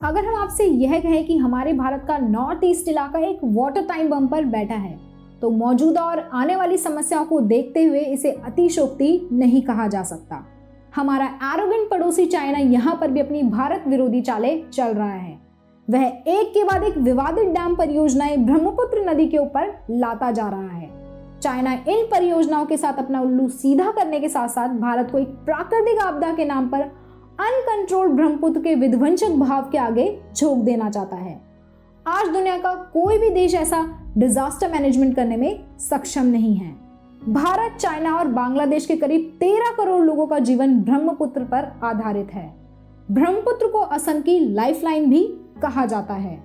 अगर हम आपसे यह कहें कि हमारे भारत का नॉर्थ ईस्ट इलाका एक वाटर टाइम बम पर बैठा है, तो मौजूदा और आने वाली समस्याओं को देखते हुए इसे अतिशयोक्ति नहीं कहा जा सकता। हमारा एरोगेंट पड़ोसी चाइना यहाँ पर भी अपनी भारत विरोधी चालें चल रहा है। वह एक के बाद एक विवादित डैम परियोजनाएं ब्रह्मपुत्र नदी के ऊपर लाता जा रहा है। चाइना इन परियोजनाओं के साथ अपना उल्लू सीधा करने के साथ साथ भारत को एक प्राकृतिक आपदा के नाम पर अनकंट्रोल्ड ब्रह्मपुत्र के विध्वंसक भाव के आगे झोंक देना चाहता है। आज दुनिया का कोई भी देश ऐसा डिजास्टर मैनेजमेंट करने में सक्षम नहीं है। भारत, चाइना और बांग्लादेश के करीब 13 करोड़ लोगों का जीवन ब्रह्मपुत्र पर आधारित है। ब्रह्मपुत्र को असम की लाइफलाइन भी कहा जाता है।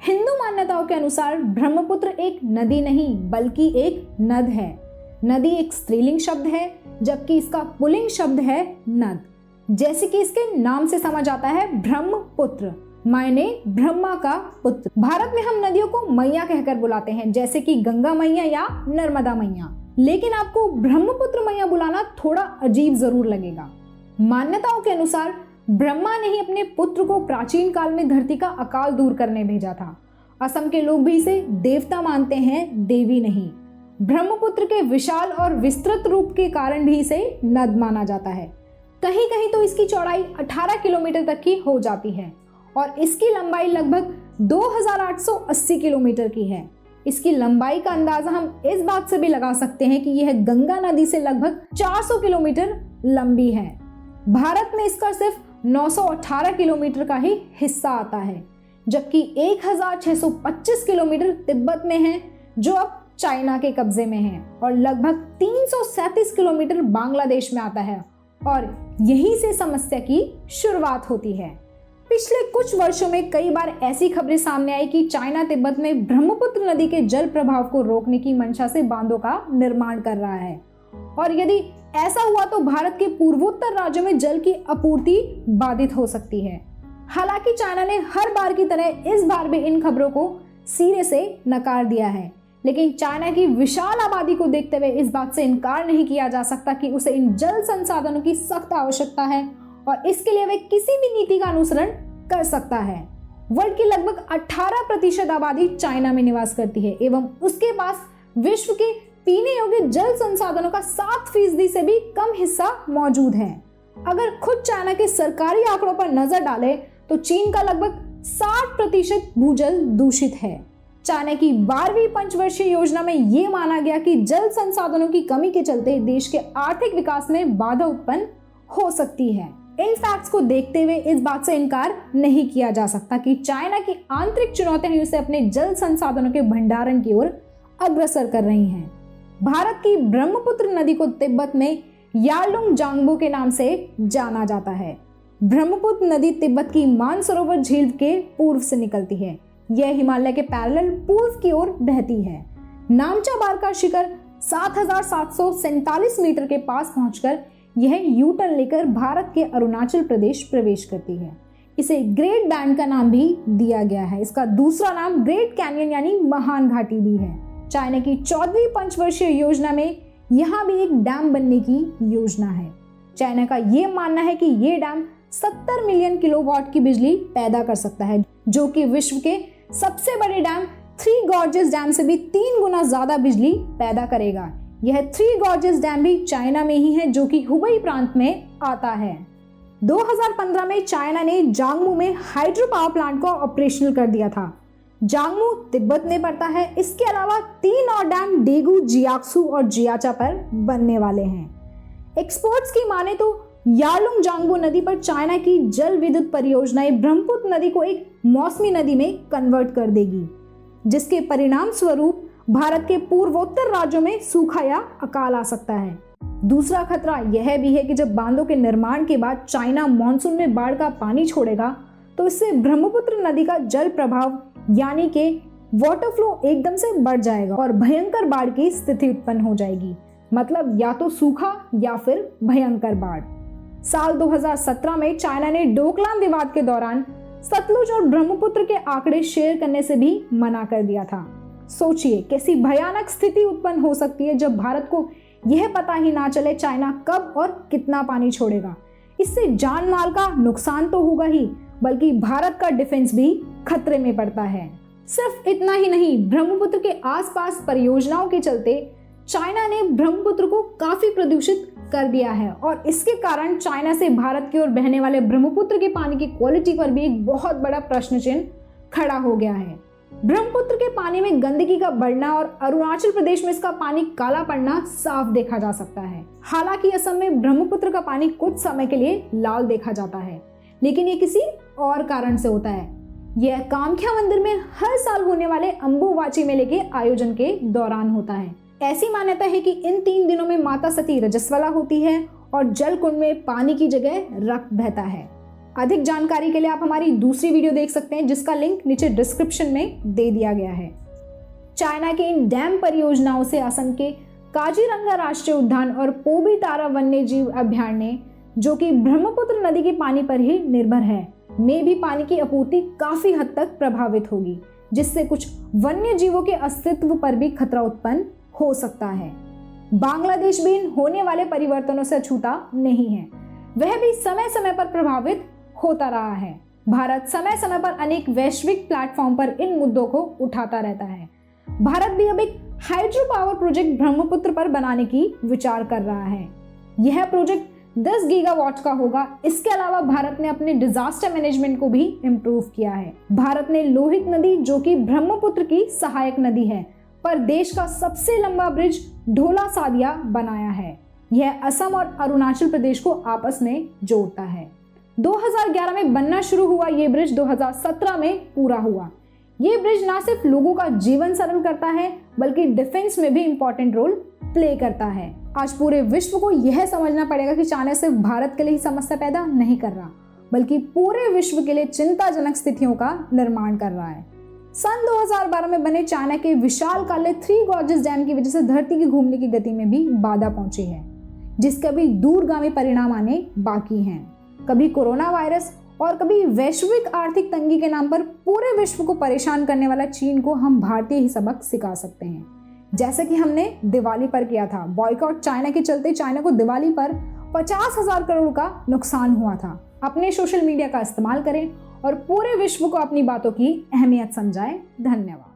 हिंदू मान्यताओं के अनुसार ब्रह्मपुत्र एक नदी नहीं बल्कि एक नद है। नदी एक स्त्रीलिंग शब्द है जबकि इसका पुल्लिंग शब्द है नद। जैसे कि इसके नाम से समझ आता है, ब्रह्मपुत्र मायने ब्रह्मा का पुत्र। भारत में हम नदियों को मैया कहकर बुलाते हैं, जैसे कि गंगा मैया या नर्मदा मैया। लेकिन आपको ब्रह्मपुत्र मैया बुलाना थोड़ा अजीब जरूर लगेगा। मान्यताओं के अनुसार ब्रह्मा ने ही अपने पुत्र को प्राचीन काल में धरती का अकाल दूर करने भेजा था। असम के लोग भी इसे देवता मानते हैं, देवी नहीं। ब्रह्मपुत्र के विशाल और विस्तृत रूप के कारण भी इसे नद माना जाता है। कहीं कहीं तो इसकी चौड़ाई 18 किलोमीटर तक की हो जाती है और इसकी लंबाई लगभग 2880 किलोमीटर की है। इसकी लंबाई का अंदाजा हम इस बात से भी लगा सकते हैं कि यह गंगा नदी से लगभग 400 किलोमीटर लंबी है। भारत में इसका सिर्फ 918 किलोमीटर का ही हिस्सा आता है, जबकि 1625 किलोमीटर तिब्बत में है जो अब चाइना के कब्जे में है, और लगभग 337 किलोमीटर बांग्लादेश में आता है। और यहीं से समस्या की शुरुआत होती है। पिछले कुछ वर्षों में कई बार ऐसी खबरें सामने आई कि चाइना तिब्बत में ब्रह्मपुत्र नदी के जल प्रभाव को रोकने की मंशा से बांधों का निर्माण कर रहा है, और यदि ऐसा हुआ तो भारत के पूर्वोत्तर राज्यों में जल की आपूर्ति बाधित हो सकती है। हालांकि चाइना ने हर बार की तरह इस बार भी इन खबरों को सिरे से नकार दिया है, लेकिन चाइना की विशाल आबादी को देखते हुए इस बात से इनकार नहीं किया जा सकता कि उसे इन जल संसाधनों की सख्त आवश्यकता है और इसके लिए वे किसी भी नीति का अनुसरण कर सकता है। वर्ल्ड की लगभग 18% आबादी चाइना में निवास करती है एवं उसके पास विश्व के पीने योग्य जल संसाधनों का 7% से भी कम हिस्सा मौजूद है। अगर खुद चाइना के सरकारी आंकड़ों पर नजर डालें तो चीन का लगभग 60% भूजल दूषित है। चाइना की 12वीं पंचवर्षीय योजना में ये माना गया कि जल संसाधनों की कमी के चलते देश के आर्थिक विकास में बाधा उत्पन्न हो सकती है। इन फैक्ट्स को देखते हुए इस बात से इनकार नहीं किया जा सकता कि चाइना की आंतरिक चुनौतियां ही उसे अपने जल संसाधनों के भंडारण की ओर अग्रसर कर रही हैं। भारत की ब्रह्मपुत्र नदी को तिब्बत में यारलुंग जांगबो के नाम से जाना जाता है। ब्रह्मपुत्र नदी तिब्बत की मानसरोवर झील के पूर्व से निकलती है। यह हिमालय के पैरेलल पूर्व की ओर बहती है। नामचा बार का शिखर 7747 मीटर के पास पहुंचकर यह यू टर्न लेकर भारत के अरुणाचल प्रदेश प्रवेश करती है। इसे ग्रेट बैंड का नाम भी दिया गया है। इसका दूसरा नाम ग्रेट कैनियन यानी महान घाटी भी है। चाइना की 14वीं पंचवर्षीय योजना में यहाँ भी एक डैम बनने की योजना है। चाइना का ये मानना है कि ये डैम 70 मिलियन किलोवाट की बिजली पैदा कर सकता है, जो कि विश्व के सबसे बड़े डैम थ्री गॉर्जेस डैम से भी 3 गुना ज्यादा बिजली पैदा करेगा। यह थ्री गॉर्जेस डैम भी चाइना में ही है, जो कि हुबई प्रांत में आता है। 2015 में चाइना ने जांगमू में हाइड्रो पावर प्लांट को ऑपरेशनल कर दिया था। जांगमू तिब्बत में पड़ता है। इसके अलावा 3 और डैम डेगू, जियाक्सू और जियाचा पर बनने वाले हैं। एक्सपर्ट्स की माने तो यारलुंग जांगबो नदी पर चाइना की जल विद्युत परियोजनाएं ब्रह्मपुत्र नदी को एक मौसमी नदी में कन्वर्ट कर देगी, जिसके परिणाम स्वरूप भारत के पूर्वोत्तर राज्यों में सूखा या अकाल आ सकता है। दूसरा खतरा यह भी है कि जब बांधों के निर्माण के बाद चाइना मानसून में बाढ़ का पानी छोड़ेगा तो इससे ब्रह्मपुत्र नदी का जल प्रभाव यानी कि वाटर फ्लो एकदम से बढ़ जाएगा और भयंकर बाढ़ की स्थिति उत्पन्न हो जाएगी। मतलब या तो सूखा या फिर भयंकर बाढ़। साल 2017 में चाइना ने डोकलाम विवाद के दौरान सतलुज और ब्रह्मपुत्र के आंकड़े शेयर करने से भी मना कर दिया था। सोचिए कैसी भयानक स्थिति उत्पन्न हो सकती है जब भारत को यह पता ही ना चले चाइना कब और कितना पानी छोड़ेगा। इससे जान माल का नुकसान तो होगा ही, बल्कि भारत का डिफेंस भी खतरे में पड़ता है। सिर्फ इतना ही नहीं, ब्रह्मपुत्र के आसपास परियोजनाओं के चलते चाइना ने ब्रह्मपुत्र को काफी प्रदूषित कर दिया है और इसके कारण चाइना से भारत की ओर बहने वाले ब्रह्मपुत्र के पानी की क्वालिटी पर भी एक बहुत बड़ा प्रश्न चिन्ह खड़ा हो गया है। ब्रह्मपुत्र के पानी में गंदगी का बढ़ना और अरुणाचल प्रदेश में इसका पानी काला पड़ना साफ देखा जा सकता है। हालांकि असम में ब्रह्मपुत्र का पानी कुछ समय के लिए लाल देखा जाता है, लेकिन ये किसी और कारण से होता है। यह कामाख्या मंदिर में हर साल होने वाले अंबुबाची मेले के आयोजन के दौरान होता है। ऐसी मान्यता है कि इन 3 दिनों में माता सती रजस्वला होती है और जल कुंड में पानी की जगह रक्त बहता है। अधिक जानकारी के लिए आप हमारी दूसरी वीडियो देख सकते हैं, जिसका लिंक नीचे डिस्क्रिप्शन में दे दिया गया है। चाइना के इन डैम परियोजनाओं से असम के काजीरंगा राष्ट्रीय उद्यान और पोबी तारा वन्य जीव अभयारण्य, जो कि ब्रह्मपुत्र नदी के पानी पर ही निर्भर है, में भी पानी की आपूर्ति काफी हद तक प्रभावित होगी, जिससे कुछ वन्य जीवों के अस्तित्व पर भी खतरा उत्पन्न हो सकता है। बांग्लादेश भी इन होने वाले परिवर्तनों से अछूता नहीं है, वह भी समय समय पर प्रभावित होता रहा है। भारत समय समय पर अनेक वैश्विक प्लेटफॉर्म पर इन मुद्दों को उठाता रहता है। भारत भी अब एक हाइड्रो पावर प्रोजेक्ट ब्रह्मपुत्र पर बनाने की विचार कर रहा है। यह प्रोजेक्ट 10 गीगावाट का होगा। इसके अलावा भारत ने अपने डिजास्टर मैनेजमेंट को भी इम्प्रूव किया है। भारत ने लोहित नदी, जो कि ब्रह्मपुत्र की सहायक नदी है, पर देश का सबसे लंबा ब्रिज ढोला सादिया बनाया है। यह असम और अरुणाचल प्रदेश को आपस में जोड़ता है। 2011 में बनना शुरू हुआ ये ब्रिज 2017 में पूरा हुआ। ये ब्रिज ना सिर्फ लोगों का जीवन सरल करता है, बल्कि डिफेंस में भी इंपॉर्टेंट रोल प्ले करता है। आज पूरे विश्व को यह समझना पड़ेगा कि चाइना सिर्फ भारत के लिए ही समस्या पैदा नहीं कर रहा, बल्कि पूरे विश्व के लिए चिंताजनक स्थितियों का निर्माण कर रहा है। सन 2012 में बने चाइना के विशालकाय 3 गॉर्जेस डैम की वजह से धरती की घूमने की गति में भी बाधा पहुंची है, जिसके अभी दूरगामी परिणाम आने बाकी हैं। कभी कोरोना वायरस और कभी वैश्विक आर्थिक तंगी के नाम पर पूरे विश्व को परेशान करने वाला चीन को हम भारतीय ही सबक सिखा सकते हैं, जैसे कि हमने दिवाली पर किया था। बॉयकॉट चाइना के चलते चाइना को दिवाली पर 50,000 करोड़ का नुकसान हुआ था। अपने सोशल मीडिया का इस्तेमाल करें और पूरे विश्व को अपनी बातों की अहमियत समझाएं। धन्यवाद।